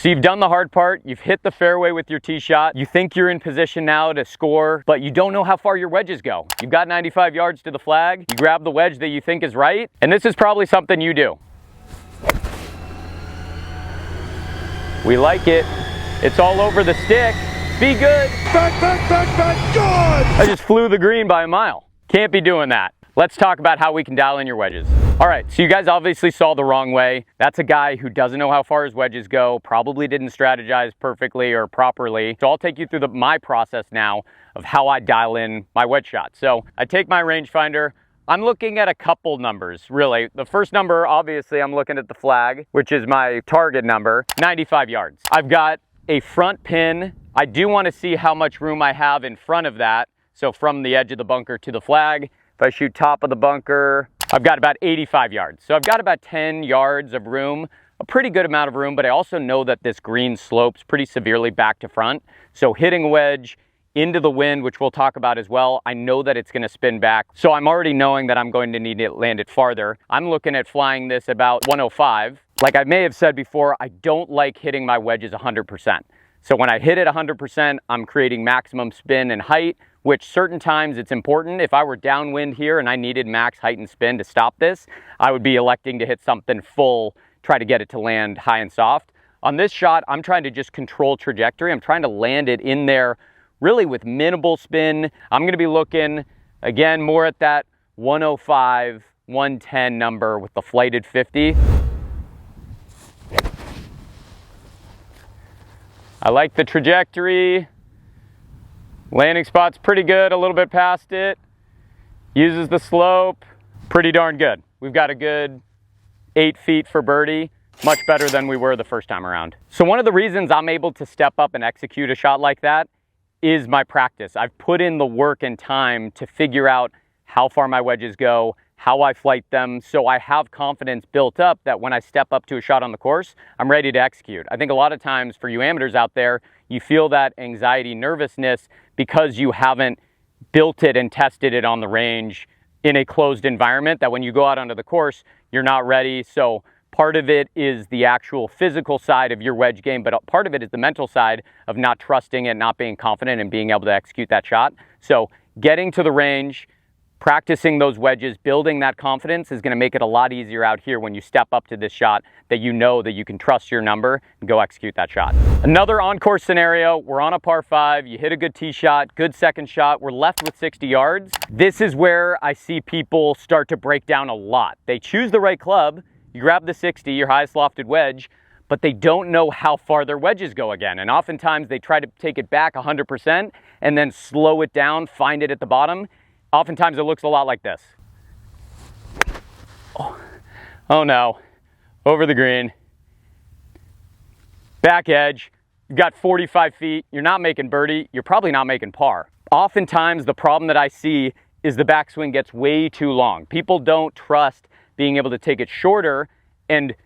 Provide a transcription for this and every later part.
So you've done the hard part, you've hit the fairway with your tee shot, you think you're in position now to score, but you don't know how far your wedges go. You've got 95 yards to the flag, you grab the wedge that you think is right, and this is probably something you do. We like it. It's all over the stick. Be good. Back, good! I just flew the green by a mile. Can't be doing that. Let's talk about how we can dial in your wedges. All right, so you guys obviously saw the wrong way. That's a guy who doesn't know how far his wedges go, probably didn't strategize perfectly or properly. So I'll take you through my process now of how I dial in my wedge shot. So I take my rangefinder. I'm looking at a couple numbers, really. The first number, obviously, I'm looking at the flag, which is my target number, 95 yards. I've got a front pin. I do want to see how much room I have in front of that. So from the edge of the bunker to the flag, if I shoot top of the bunker, I've got about 85 yards. So I've got about 10 yards of room, a pretty good amount of room, but I also know that this green slopes pretty severely back to front. So hitting a wedge into the wind, which we'll talk about as well, I know that it's going to spin back. So I'm already knowing that I'm going to need to land it farther. I'm looking at flying this about 105. Like I may have said before, I don't like hitting my wedges 100%. So when I hit it 100%, I'm creating maximum spin and height, which certain times it's important. If I were downwind here and I needed max height and spin to stop this, I would be electing to hit something full, try to get it to land high and soft. On this shot, I'm trying to just control trajectory. I'm trying to land it in there really with minimal spin. I'm gonna be looking, again, more at that 105, 110 number with the flighted 50. I like the trajectory. Landing spot's pretty good, a little bit past it. Uses the slope, pretty darn good. We've got a good 8 feet for birdie, much better than we were the first time around. So one of the reasons I'm able to step up and execute a shot like that is my practice. I've put in the work and time to figure out how far my wedges go, how I flight them, so I have confidence built up that when I step up to a shot on the course, I'm ready to execute. I think a lot of times for you amateurs out there, you feel that anxiety, nervousness because you haven't built it and tested it on the range in a closed environment, that when you go out onto the course, you're not ready. So part of it is the actual physical side of your wedge game, but part of it is the mental side of not trusting it, not being confident and being able to execute that shot. So getting to the range, practicing those wedges, building that confidence is going to make it a lot easier out here when you step up to this shot, that you know that you can trust your number and go execute that shot. Another on-course scenario, we're on a par 5, you hit a good tee shot, good second shot, we're left with 60 yards. This is where I see people start to break down a lot. They choose the right club, you grab the 60, your highest lofted wedge, but they don't know how far their wedges go again. And oftentimes they try to take it back 100% and then slow it down, find it at the bottom. Oftentimes it looks a lot like this. Oh no, over the green. Back edge, you've got 45 feet, you're not making birdie, you're probably not making par. Oftentimes the problem that I see is the backswing gets way too long. People don't trust being able to take it shorter and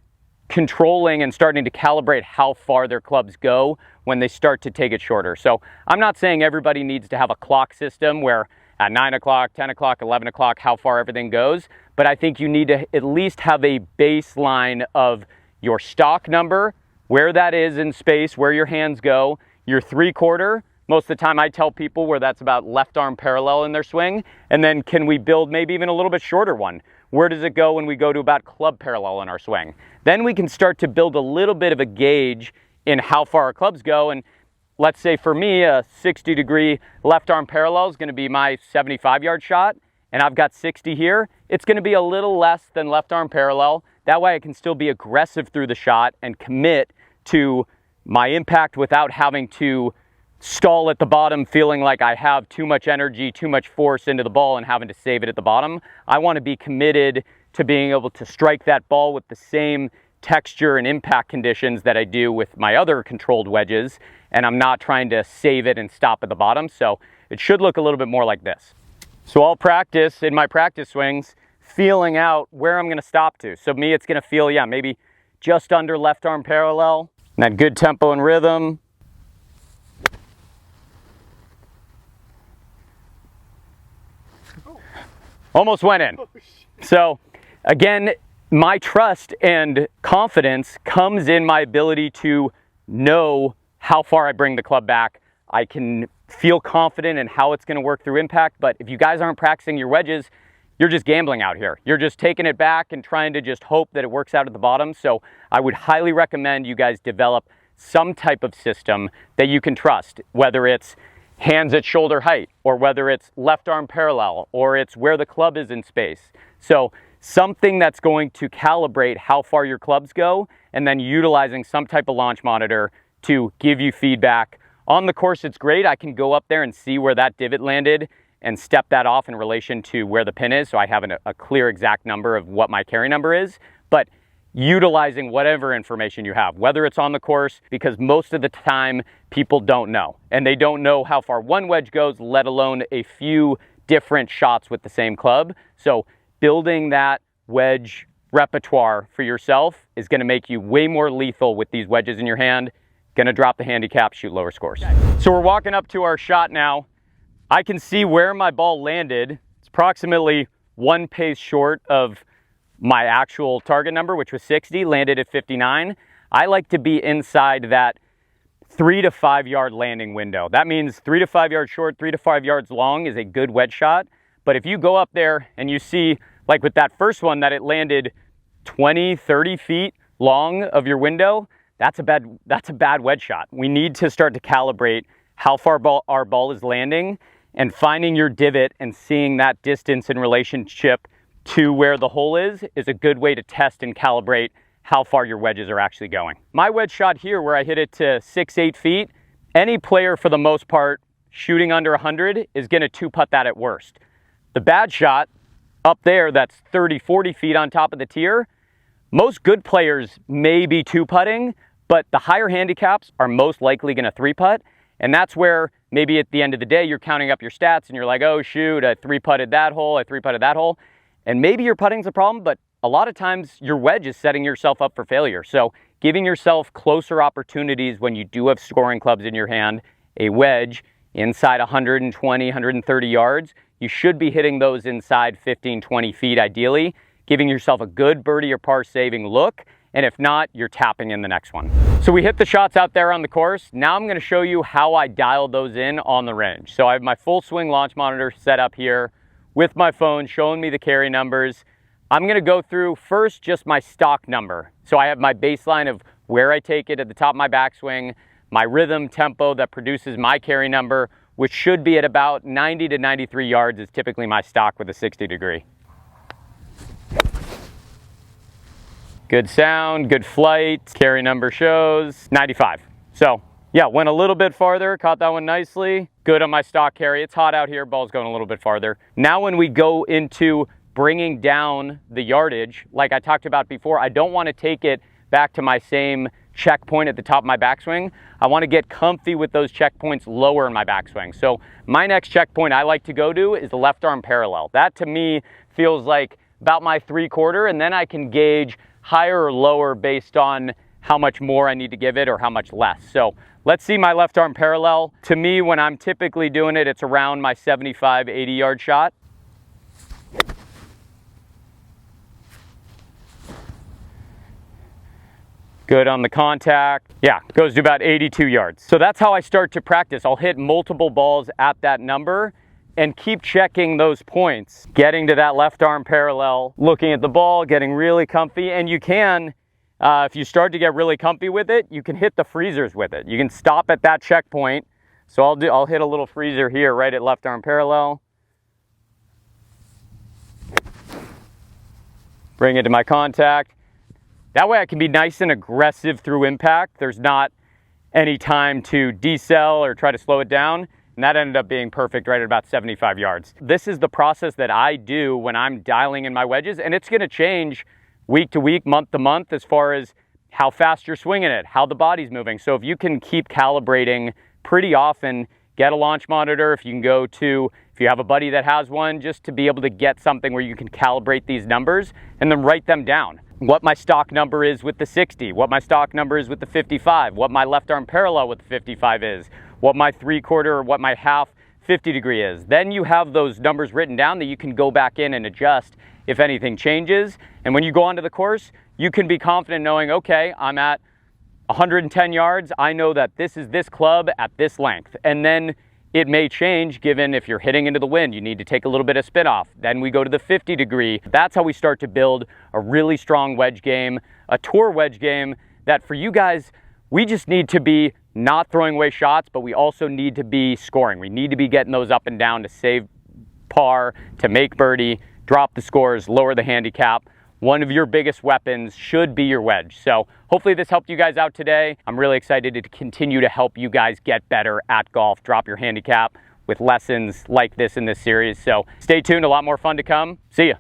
controlling and starting to calibrate how far their clubs go when they start to take it shorter. So I'm not saying everybody needs to have a clock system where at 9 o'clock, 10 o'clock, 11 o'clock, how far everything goes. But I think you need to at least have a baseline of your stock number, where that is in space, where your hands go, your 3/4. Most of the time I tell people where that's about left arm parallel in their swing. And then can we build maybe even a little bit shorter one? Where does it go when we go to about club parallel in our swing? Then we can start to build a little bit of a gauge in how far our clubs go. And let's say for me, a 60-degree left arm parallel is going to be my 75-yard shot, and I've got 60 here. It's going to be a little less than left arm parallel. That way I can still be aggressive through the shot and commit to my impact without having to stall at the bottom, feeling like I have too much energy, too much force into the ball and having to save it at the bottom. I want to be committed to being able to strike that ball with the same texture and impact conditions that I do with my other controlled wedges, and I'm not trying to save it and stop at the bottom. So it should look a little bit more like this. So I'll practice in my practice swings, feeling out where I'm going to stop to. So me, it's going to feel, yeah, maybe just under left arm parallel, and that good tempo and rhythm. Almost went in. So again, my trust and confidence comes in my ability to know how far I bring the club back. I can feel confident in how it's going to work through impact. But if you guys aren't practicing your wedges, you're just gambling out here. You're just taking it back and trying to just hope that it works out at the bottom. So I would highly recommend you guys develop some type of system that you can trust, whether it's hands at shoulder height, or whether it's left arm parallel, or it's where the club is in space. So something that's going to calibrate how far your clubs go, and then utilizing some type of launch monitor to give you feedback. On the course, it's great. I can go up there and see where that divot landed and step that off in relation to where the pin is, so I have a clear exact number of what my carry number is. But utilizing whatever information you have, whether it's on the course, because most of the time people don't know, and they don't know how far one wedge goes, let alone a few different shots with the same club. So building that wedge repertoire for yourself is going to make you way more lethal with these wedges in your hand. Going to drop the handicap, shoot lower scores. So we're walking up to our shot now. I can see where my ball landed. It's approximately one pace short of my actual target number, which was 60, landed at 59. I like to be inside that 3 to 5 yard landing window. That means 3 to 5 yards short, 3 to 5 yards long is a good wedge shot. But if you go up there and you see, like with that first one, that it landed 20, 30 feet long of your window, that's a bad wedge shot. We need to start to calibrate how far our ball is landing, and finding your divot and seeing that distance in relationship to where the hole is a good way to test and calibrate how far your wedges are actually going. My wedge shot here, where I hit it to 6-8 feet, any player for the most part shooting under 100 is going to two-putt that at worst. The bad shot up there, that's 30-40 feet on top of the tier, most good players may be two-putting, but the higher handicaps are most likely going to three-putt. And that's where maybe at the end of the day, you're counting up your stats and you're like, oh shoot, I three-putted that hole, I three-putted that hole. And maybe your putting's a problem, but a lot of times your wedge is setting yourself up for failure. So giving yourself closer opportunities when you do have scoring clubs in your hand, a wedge inside 120, 130 yards, you should be hitting those inside 15, 20 feet ideally, giving yourself a good birdie or par saving look. And if not, you're tapping in the next one. So we hit the shots out there on the course. Now I'm gonna show you how I dialed those in on the range. So I have my full swing launch monitor set up here with my phone showing me the carry numbers. I'm gonna go through first just my stock number. So I have my baseline of where I take it at the top of my backswing, my rhythm tempo that produces my carry number, which should be at about 90 to 93 yards is typically my stock with a 60 degree. Good sound, good flight, carry number shows 95. So yeah, went a little bit farther, caught that one nicely. Good on my stock carry. It's hot out here, ball's going a little bit farther. Now when we go into bringing down the yardage, like I talked about before, I don't want to take it back to my same checkpoint at the top of my backswing. I want to get comfy with those checkpoints lower in my backswing. So my next checkpoint I like to go to is the left arm parallel. That to me feels like about my 3/4, and then I can gauge higher or lower based on how much more I need to give it or how much less. So let's see my left arm parallel. To me, when I'm typically doing it, it's around my 75, 80 yard shot. Good on the contact. Yeah, goes to about 82 yards. So that's how I start to practice. I'll hit multiple balls at that number and keep checking those points, getting to that left arm parallel, looking at the ball, getting really comfy. And you can, if you start to get really comfy with it, you can hit the freezers with it. You can stop at that checkpoint. So I'll hit a little freezer here right at left arm parallel. Bring it to my contact. That way I can be nice and aggressive through impact. There's not any time to decel or try to slow it down. And that ended up being perfect right at about 75 yards. This is the process that I do when I'm dialing in my wedges, and it's gonna change week to week, month to month, as far as how fast you're swinging it, how the body's moving. So if you can keep calibrating pretty often, get a launch monitor. If you have a buddy that has one, just to be able to get something where you can calibrate these numbers and then write them down. What my stock number is with the 60, what my stock number is with the 55, what my left arm parallel with the 55 is, what my 3/4 or what my half 50 degree is. Then you have those numbers written down that you can go back in and adjust if anything changes. And when you go onto the course, you can be confident knowing, okay, I'm at 110 yards, I know that this is this club at this length. And then it may change given if you're hitting into the wind, you need to take a little bit of spin off. Then we go to the 50 degree. That's how we start to build a really strong wedge game, a tour wedge game that for you guys, we just need to be not throwing away shots, but we also need to be scoring. We need to be getting those up and down to save par, to make birdie, drop the scores, lower the handicap. One of your biggest weapons should be your wedge. So hopefully this helped you guys out today. I'm really excited to continue to help you guys get better at golf, drop your handicap with lessons like this in this series. So stay tuned, a lot more fun to come. See ya.